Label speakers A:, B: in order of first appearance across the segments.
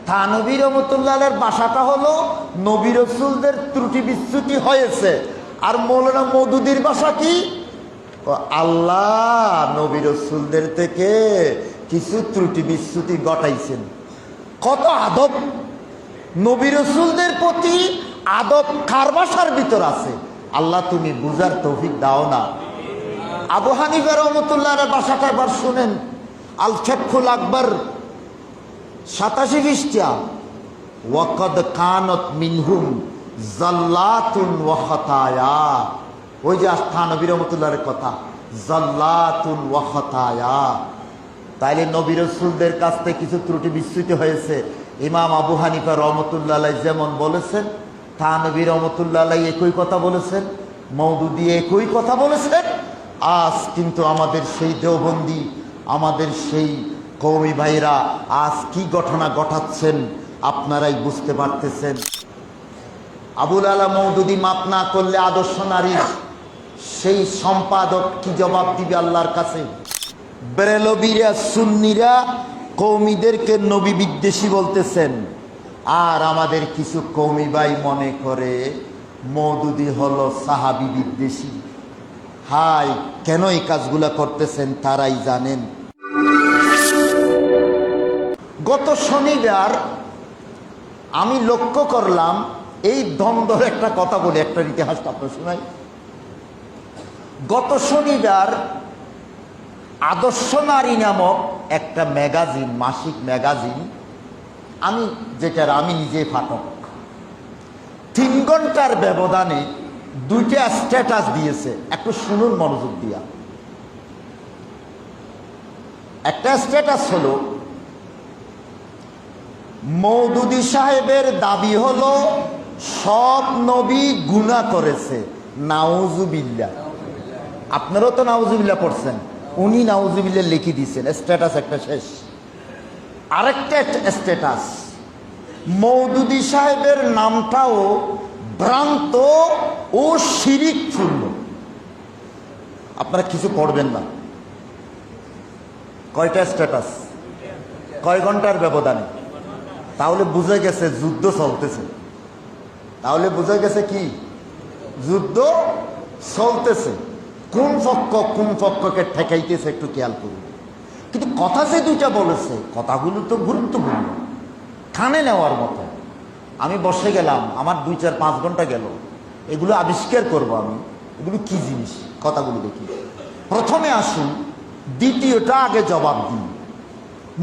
A: থানবী রহমতুল্লাহের বাসাটা হলো নবী রাসূলদের ত্রুটি বিচ্যুতি হয়েছে, আর মৌলানা মওদুদীর বাসা কি? আল্লাহ নবী রাসূলদের থেকে কিছু ত্রুটি বিচ্যুতি ঘটাইছেন। কত আদব নবী রাসূলদের প্রতি, আদব কার বাসার ভিতর আছে? আল্লাহ তুমি বুঝার তৌফিক দাও না। আবু হানিফা রহমতুল্লাহের বাসাটা এবার শুনেন। আল ফাতহুল আকবর 87 পৃষ্ঠা। ওয়াকাদ কানাত মিনহুম যাল্লাতুন ওয়া খাতায়া। ওই যে থানবী রহমতুল্লাহের কথা, যাল্লাতুন ওয়া খাতায়া। তাইলে নবী রাসূলদের কাছ থেকে কিছু ত্রুটি বিচ্যুতি হয়েছে। ইমাম আবু হানিফা রহমতুল্লাহ আলাইহি যেমন বলেছেন, থানবী রহমতুল্লাহ আলাইহি একই কথা বলেছেন, মওদুদী একই কথা বলেছেন। আজ কিন্তু আমাদের সেই দেওবন্দি, আমাদের সেই কওমি ভাইরা আজ কি ঘটনা ঘটাচ্ছেন আপনারাই বুঝতে পারতেছেন। আবুল আলা মওদুদী মাপ না করলে আদর্শ নারীর সেই সম্পাদক কি জবাব দিবে আল্লাহর কাছে? বেরেলবিরা সুন্নিরা কওমিদেরকে নবী বিদ্বেষী বলতেছেন, আর আমাদের কিছু কওমি ভাই মনে করে মওদুদী হলো সাহাবী বিদ্বেষী। হাই, কেন এই কাজগুলা করতেছেন তারাই জানেন। গত শনিবার আমি লক্ষ্য করলাম, এই দ্বন্দ্বের একটা কথা বলে একটা ইতিহাস আপনার শোনাই। গত শনিবার আদর্শ নারী নামক একটা ম্যাগাজিন, মাসিক ম্যাগাজিন, আমি নিজে পাঠক, 3 ঘন্টার ব্যবধানে 2টা স্ট্যাটাস দিয়েছে। একটু শুনুন মনোযোগ দিয়া। একটা স্ট্যাটাস হলো, মওদুদী সাহেবের দাবি হলো সব নবী গুনাহ করেছে, নাউজুবিল্লাহ। আপনারাও তো নাউজুবিল্লাহ পড়ছেন, উনি নাউজুবিল্লাহ লিখে দিয়েছেন। স্ট্যাটাস একটা শেষ। আরেকটা স্ট্যাটাস, মওদুদী সাহেবের নামটাও ভ্রান্ত ও শিরিকপূর্ণ। আপনারা কিছু পড়বেন না। কয়টা স্ট্যাটাস? কয় ঘন্টার ব্যবধানে? তাহলে বুঝে গেছে যুদ্ধ চলতেছে। তাহলে বুঝে গেছে কি যুদ্ধ চলতেছে। কোন পক্ষকে ঠেকাইতেছে একটু খেয়াল করুন। কিন্তু কথা যে 2টা বলেছে, কথাগুলো তো গুরুত্বপূর্ণ, কানে নেওয়ার মতো। আমি বসে গেলাম, আমার 2-4-5 ঘন্টা গেল, এগুলো আবিষ্কার করব আমি, এগুলো কি জিনিস, কথাগুলো দেখি। প্রথমে আসুন, দ্বিতীয়টা আগে জবাব দিই।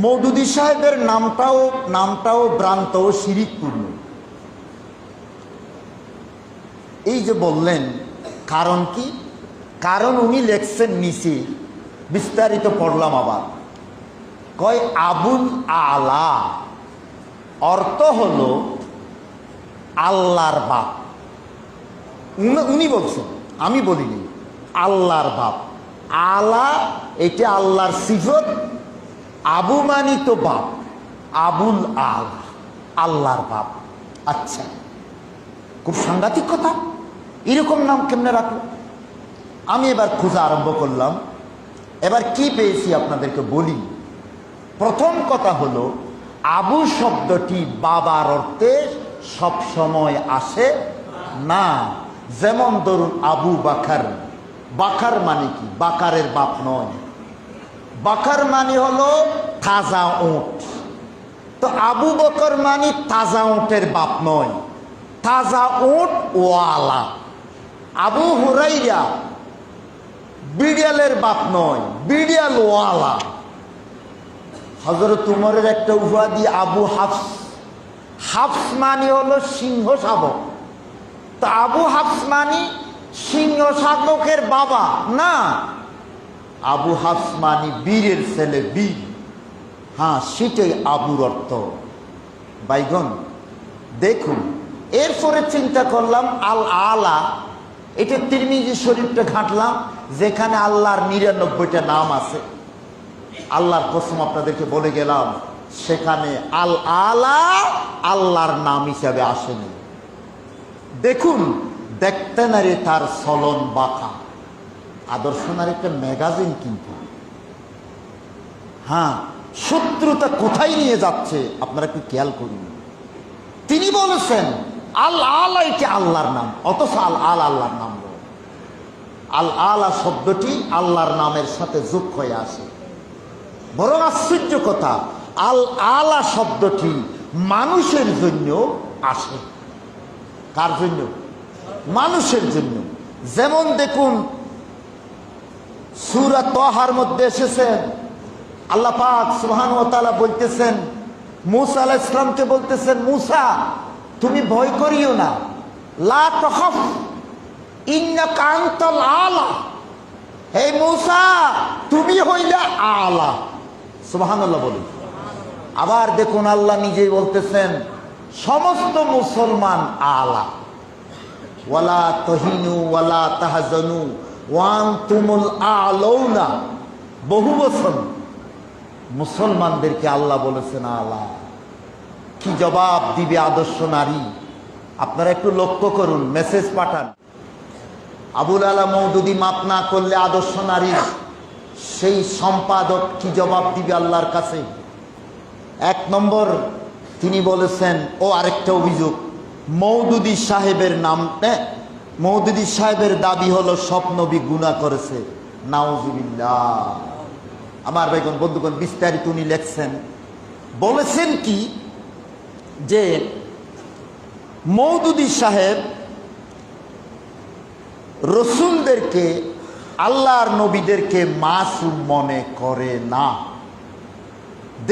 A: মওদুদী সাহেবের নামটাও ভ্রান্ত ও শিরিকপূর্ণ। এই যে বললেন, কারণ কি? কারণ উনি লেখছেন নিচে, বিস্তারিত পড়লাম আবার। কয় আবুল আলা অর্থ হলো আল্লাহর বাপ। উনি বলছেন, আমি বলিনি। আল্লাহর বাপ, আলা এটা আল্লাহর সিফত, আবু মানি তো বাপ, আবুল আলা আল্লাহর বাপ। আচ্ছা, খুব সাংঘাতিক কথা, এরকম নাম কেমনে রাখলো? আমি এবার খোঁজা আরম্ভ করলাম। এবার কি পেয়েছি আপনাদেরকে বলি। প্রথম কথা হলো, আবু শব্দটি বাবার অর্থে সব সময় আসে না। যেমন ধরুন আবু বাকার, বাকার মানে কি? বাকারের বাপ নয়। বাকার মানে হলো তাজা উট। তো আবু বকর মানে তাজা উটের বাপ নয়, তাজা উট ওয়ালা। আবু হুরাইরা বিড়ালের বাপ নয়, বিড়াল ওয়ালা। হযরত উমরের একটা উপাধি আবু হাফস। হাফস মানে হলো সিংহ শাবক। তা আবু হাফস মানে সিংহ শাবকের বাবা না, আবু হাফস মানে বীরের ছেলে, বীর। হ্যাঁ, সেটাই আবুর অর্থ। বাইগন দেখুন, এরপরে চিন্তা করলাম আল আলা, এটা তিরমিজি শরীফটা ঘাটলাম, যেখানে আল্লাহর 99টা নাম আছে। আল্লাহর কসম আপনাদেরকে বলে গেলাম, সেখানে আল আলা আল্লাহর নাম হিসাবে আসেনি। দেখুন, দেখতে নারে তার চলন বাঁকা। আদর্শ নারী একটা ম্যাগাজিন কিন্তু। হ্যাঁ, শত্রুতা কোথায় নিয়ে যাচ্ছে আপনারা একটু খেয়াল করুন। তিনি বলেছেন আল আলা এটি আল্লাহর নাম, অথচ আল আল্লাহর নাম নয়। আল আলা শব্দটি আল্লাহর নামের সাথে যোগ হয়ে আসে। বরং আশ্চর্য কথা, আল আলা শব্দটি মানুষের জন্য আসে। কার জন্য? মানুষের জন্য। যেমন দেখুন সূরা তাহার মধ্যে এসেছেন, আল্লাহ পাক সুবহানাহু ওয়া তাআলা বলতেছেন, মূসা আলাইহিস সালামকে বলতেছেন, মূসা তুমি ভয় করিও না, লা তাখাফ ইন্নাকা আনতাল আলা। হে মূসা তুমি হইলে আলা। সুবহানাল্লাহ বলুন। আবার দেখুন আল্লাহ নিজেই বলতেছেন সমস্ত মুসলমান আলা। ওয়ালা তাহিনু ওয়ালা তাহজানু ওয়া আনতুমুল আলাউনা। বহু বছর মুসলমানদেরকে আল্লাহ বলেছেন আলা। কি জবাব দিবে আদর্শ নারী? আপনারা একটু লক্ষ্য করুন, মেসেজ পাঠান। আবুল আলা মওদুদি মাপ না করলে আদর্শ নারী সেই সম্পাদক কি জবাব দিবে আল্লাহর কাছে? এক নম্বর তিনি বলেছেন, ও আরেকটা অভিযোগ, মওদুদি সাহেবের নাম, মওদুদি সাহেবের দাবি হলো সব নবী গুনাহ করেছে। নাউজুবিল্লাহ। আমার ভাইগণ বন্ধুগণ, বিস্তারিত উনি লেখছেন, বলেছেন কি যে মওদুদি সাহেব রসুলদেরকে, আল্লাহর নবীদেরকে মাসুম মনে করে না।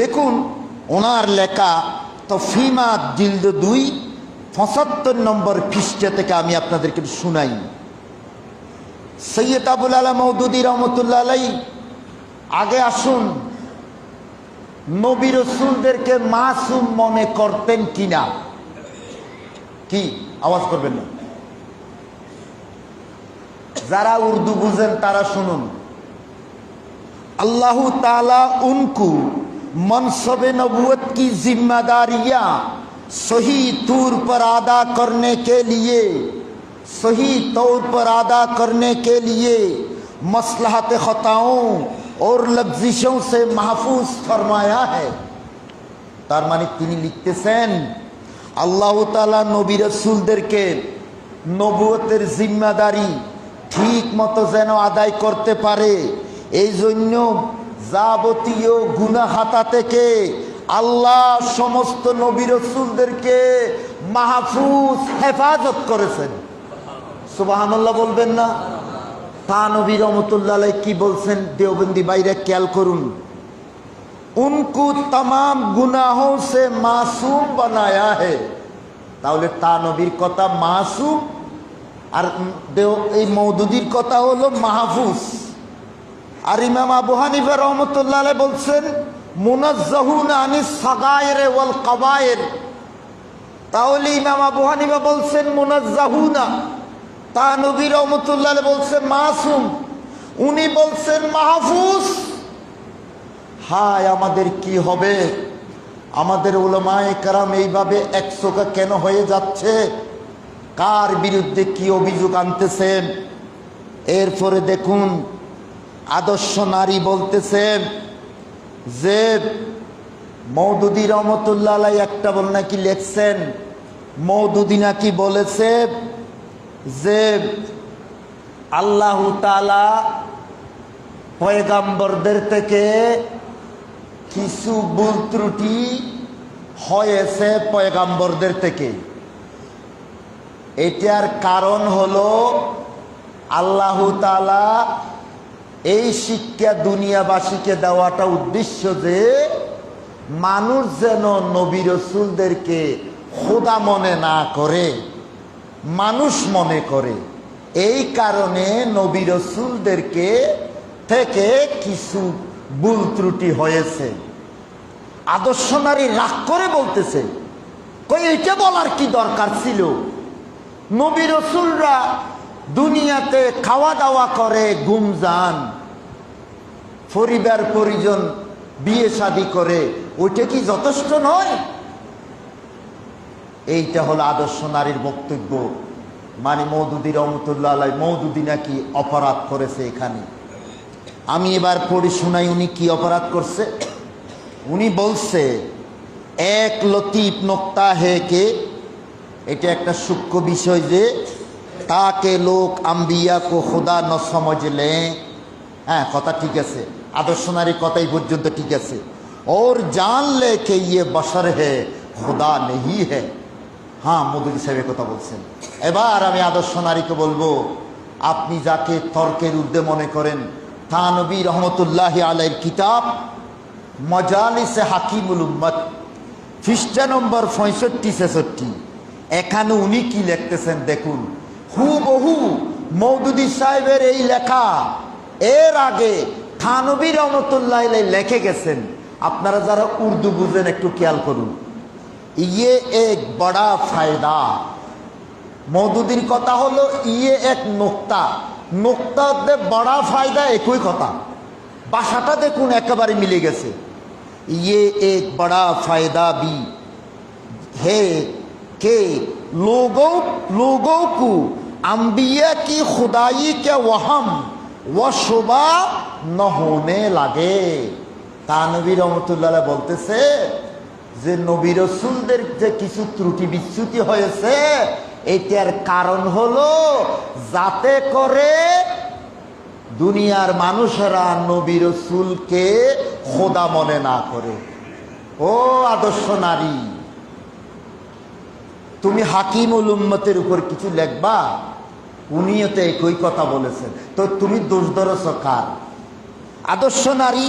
A: দেখুন ওনার লেখা তফহিমা জিলদ 2 75 নম্বর পৃষ্ঠা থেকে আমি আপনাদেরকে শুনাই। সৈয়দ আবুল আলা মওদুদি রহমতুল্লাহ আলাইহি আগে আসুন, নবী রসুলদেরকে মাসুম মনে করতেন কিনা? কি আওয়াজ করবেন না, যারা উর্দু বুঝেন তারা শুনুন। अल्लाह ताला उनको मनसब नबूवत की जिम्मेदारियां सही तौर पर अदा करने के लिए मसलहत खताओं और लफ्जिशों से महफूज फरमाया है। तार माने তিনি লিখতেছেন আল্লাহ তাআলা নবী রাসূলদেরকে নবুয়তের জিম্মাদারি ঠিক মতো যেন আদায় করতে পারে, এই জন্য যাবতীয় গুনাহ খাতা থেকে আল্লাহ সমস্ত নবী রাসূলদেরকে মাহফুজ হেফাজত করেছেন। সুবহানাল্লাহ বলবেন না? তানবী রহমতুল্লাহ আলাইহি কি বলছেন দেওবন্দি ভাইরা খেয়াল করুন, উनको तमाम गुनाहों से मासूम बनाया है। তাহলে তানবীর কথা মাসুম, আর এই মওদুদির কথা হলো মাহফুজ। আর ইমাম আবু হানিফা রহমতুল্লাহ আলাইহি বলছেন মুনাজ্জাহুনা আনিস সাগায়ের ওয়াল কাবায়ের। তাহলে ইমাম আবু হানিফা বলছেন মুনাজ্জাহুনা, তানবী রহমতুল্লাহ আলাইহি বলছেন মাসুম, উনি বলছেন মাহফুজ। হায় আমাদের কি হবে? আমাদের উলামায়ে কেরাম এইভাবে একশোকা কেন হয়ে যাচ্ছে? কার বিরুদ্ধে কি অভিযোগ আনতেছেন? এরপরে দেখুন আদর্শ নারী বলতেছেন যে মওদুদি রহমতুল্লাহ আলাইহি একটা বল নাকি লেখছেন, মওদুদি নাকি বলেছে যে আল্লাহ তাআলা পয়গাম্বরদের থেকে কিছু ভুল ত্রুটি হয়েছে পয়গাম্বরদের থেকে। এটার কারণ হলো আল্লাহ তাআলা এই শিক্ষা দুনিয়াবাসীকে দেওয়াটা উদ্দেশ্য যে মানুষ যেন নবী রাসূলদেরকে খোদা মনে না করে, মানুষ মনে করে। এই কারণে নবী রাসূলদেরকে থেকে কিছু ভুল ত্রুটি হয়েছে। আদর্শ নারী রাগ করে বলতেছে, কই এটা বলার কি দরকার ছিল? নবী রাসূলরা দুনিয়াতে খাওয়া দাওয়া করে, ঘুম যান, পরিবার পরিজন বিয়ে শাদী করে, ওইটা কি যথেষ্ট নয়? এইটা হলো আদর্শ নারীর বক্তব্য। মানে মওদুদি রহমতুল্লাহ আলাইহি, মওদুদি নাকি অপরাধ করেছে এখানে। আমি এবার পড়ে শোনাই উনি কি অপরাধ করছে। উনি বলছে এক লতিফ নোক্তা হে কে, এটা একটা সূক্ষ্ম বিষয় যে তাকে লোক আম্বিয়া কো খোদা ন সমঝলে। হ্যাঁ, কথা ঠিক আছে, আদর্শ নারী কথাই পর্যন্ত ঠিক আছে। ওর জান লে কে ইয়ে বশর হে খোদা নেহি হে। হ্যাঁ, মৌদুদি সাহেবের কথা বলছেন। এবার আমি আদর্শ নারীকে বলবো, আপনি যাকে তর্কের ঊর্ধ্বে মনে করেন, থানবী রহমতুল্লাহ আলাইহির কিতাব মজালিসে হাকিমুল উম্মত পৃষ্ঠা নম্বর 65-66, এখানে উনি কি লিখতেছেন দেখুন। হুবহু মৌদুদি সাহেবের এই লেখা এর আগে থানবী রহমতুল্লাহ আলাইহি লিখে গেছেন। আপনারা যারা উর্দু বুঝেন একটু খেয়াল করুন। ইয়ে এক বড়া ফায়দা, মৌদুদির কথা হলো ইয়ে এক নোক্তা, নোক্তাতে বড়া ফায়দা একই কথা। ভাষাটা দেখুন একেবারে মিলে গেছে। ইয়ে এক বড়া ফায়দা বি है कि लोगों को अंबिया की खुदाई के वहम व शुबा न होने लगे। তানভীর রহমতুল্লাহ বলতেছে যে নবী রাসূলদের যে কিছু ত্রুটি বিচ্যুতি হয়েছে, এটার কারণ হলো যাতে করে দুনিয়ার মানুষেরা নবী রাসূলকে খোদা মনে না করে। ও আদর্শ নারী, তুমি হাকিমুল উম্মতের উপর কিছু লিখবা, উনিও তো একই কথা বলেছেন, তো তুমি দোষ ধরেছ কার? আদর্শ নারী,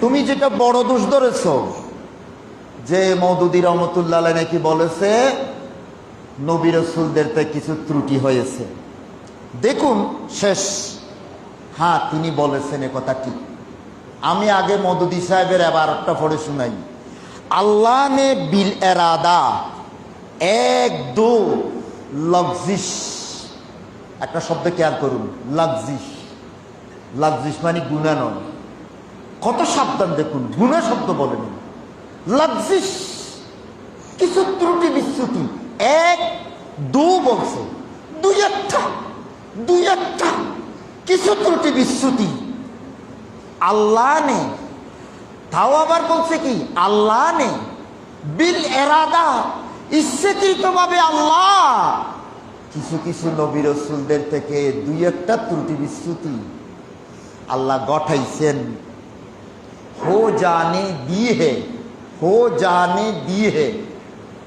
A: তুমি যেটা বড় দোষ ধরেছ যে মওদুদি রহমতুল্লাহ আলাইহি নাকি বলেছে নবী রাসূলদেরতে কিছু ত্রুটি হয়েছে। দেখুন শেষ, হ্যাঁ তিনি বলেছেন এ কথা ঠিক। আমি আগে মওদুদি সাহেবের এবারটা পড়ে শুনাই। আল্লাহ নে বিল এরাদা এক দো লগজিস, একটা শব্দ খেয়াল করুন, লগজিস। লগজিস মানে গুনাহ নয়, কত সাবধান দেখুন, গুনাহ শব্দ বলেন। লগজিস কিছু ত্রুটি বিচ্যুতি, এক দু বলছে, দুই একটা কিছু ত্রুটি বিচ্যুতি আল্লাহ নে, তাও আবার বলছে কি আল্লাহ নে বিল এরাদা, ইচ্ছাকৃতভাবে আল্লাহ কিছু কিছু নবী রাসূলদের থেকে দুই একটা ত্রুটি বিচ্যুতি আল্লাহ গঠাইছেন। হো জানে দিয়ে হে,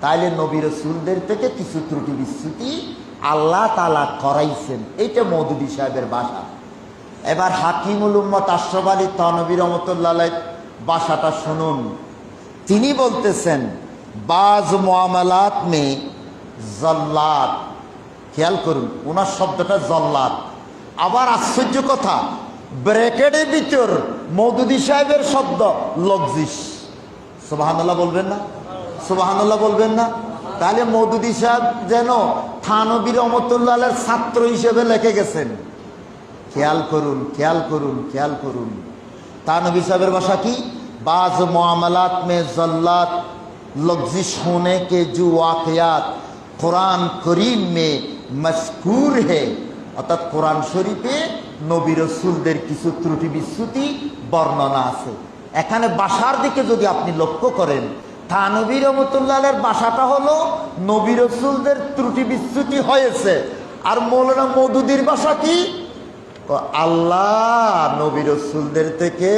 A: তাইলে নবী রাসূলদের থেকে কিছু ত্রুটি বিচ্যুতি আল্লাহ তাআলা করাইছেন। এইটা মওদুদি সাহেবের ভাষা। এবার হাকিমুল উম্মত আশরাফ আলী থানভী রহমতুল্লাহ আলাইহি ভাষাটা শুনুন। তিনি বলতেছেন বাজ মুআমালাত মে জল্লাত, খেয়াল করুন ওনার শব্দটা জল্লাত। আবার আশ্চর্য কথা, ব্র্যাকেটের ভিতর মওদুদি সাহেবের শব্দ লগজিস। সুবহানাল্লাহ বলবেন না? সুবহানাল্লাহ বলবেন না? তাহলে মওদুদি সাহেব যেন থানভী রহমতুল্লাহ আলাইহির ছাত্র হিসেবে লিখে গেছেন। খেয়াল করুন, খেয়াল করুন, খেয়াল করুন। থানভী সাহেবের ভাষা কি? बाज मामलात में जल्लात लफ्जिश होने के जो वाक़यात कुरान करीम में मज़कूर है, অর্থাৎ কোরআন শরীফে নবী রাসূলদের কিছু ত্রুটি বিচ্যুতি বর্ণনা আছে। এখানে ভাষার দিকে যদি আপনি লক্ষ্য করেন, থানভী রহমতুল্লাহ আলাইহির ভাষাটা হলো নবী রাসূলদের ত্রুটি বিচ্যুতি হয়েছে, আর মৌলানা মওদুদির ভাষা কি? আল্লাহ নবী রাসূলদের থেকে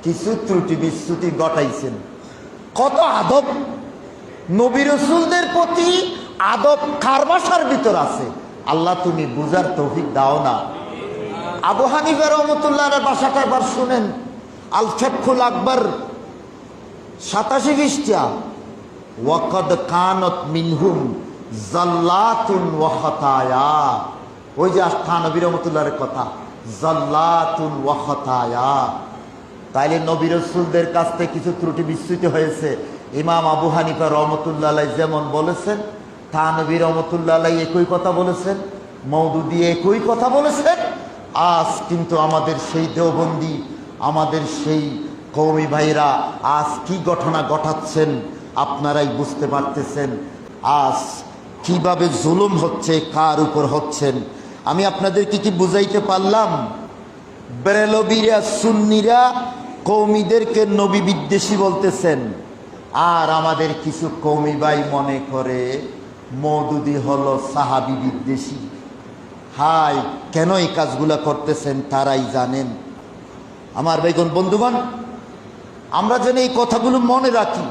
A: কিছু ত্রুটি বিচ্যুতি ঘটাইছেন। কত আদব নবী রাসূলদের প্রতি, আদব কার ভাষার ভিতর আছে? আল্লাহ তুমি বুঝার তৌফিক দাও না। আবু হানিফা রহমতুল্লাহর ভাষাটা এবার শুনেন। আল ফাতহুল আকবর 87 পৃষ্ঠা, ওয়াকাদ কানাত মিনহুম জাল্লাতুন ওয়া খাতায়া। ওই যে থানভী রহমতুল্লাহর কথা, জাল্লাতুন ওয়া খাতায়া। তাইলে নবী রাসূলদের কাছ থেকে কিছু ত্রুটি বিচ্যুতি হয়েছে। ইমাম আবু হানিফা রহমতুল্লাহ আলাইহি যেমন বলেছেন, থানভী রহমতুল্লাহ আলাইহি একই কথা বলেছেন, মওদুদি একই কথা বলেছেন। আজ কিন্তু আমাদের সেই দেওবন্দি, আমাদের সেই কওমি ভাইরা আজ কি ঘটনা ঘটাচ্ছেন আপনারাই বুঝতে পারতেছেন। আজ কিভাবে জুলুম হচ্ছে, কার উপর হচ্ছেন। আমি আপনাদেরকে কি বুঝাইতে পারলাম? বেরেলবিরা সুন্নিরা কৌমিদেরকে নবী বিদ্বেষী বলতেছেন, আর আমাদের কিছু কৌমি ভাই মনে করে মওদুদি হলো সাহাবী বিদ্বেষী। হাই, কেন এই কাজগুলা করতেছেন তারাই জানেন। আমার ভাইগণ, বন্ধুগণ, আমরা যেন এই কথাগুলো মনে রাখি।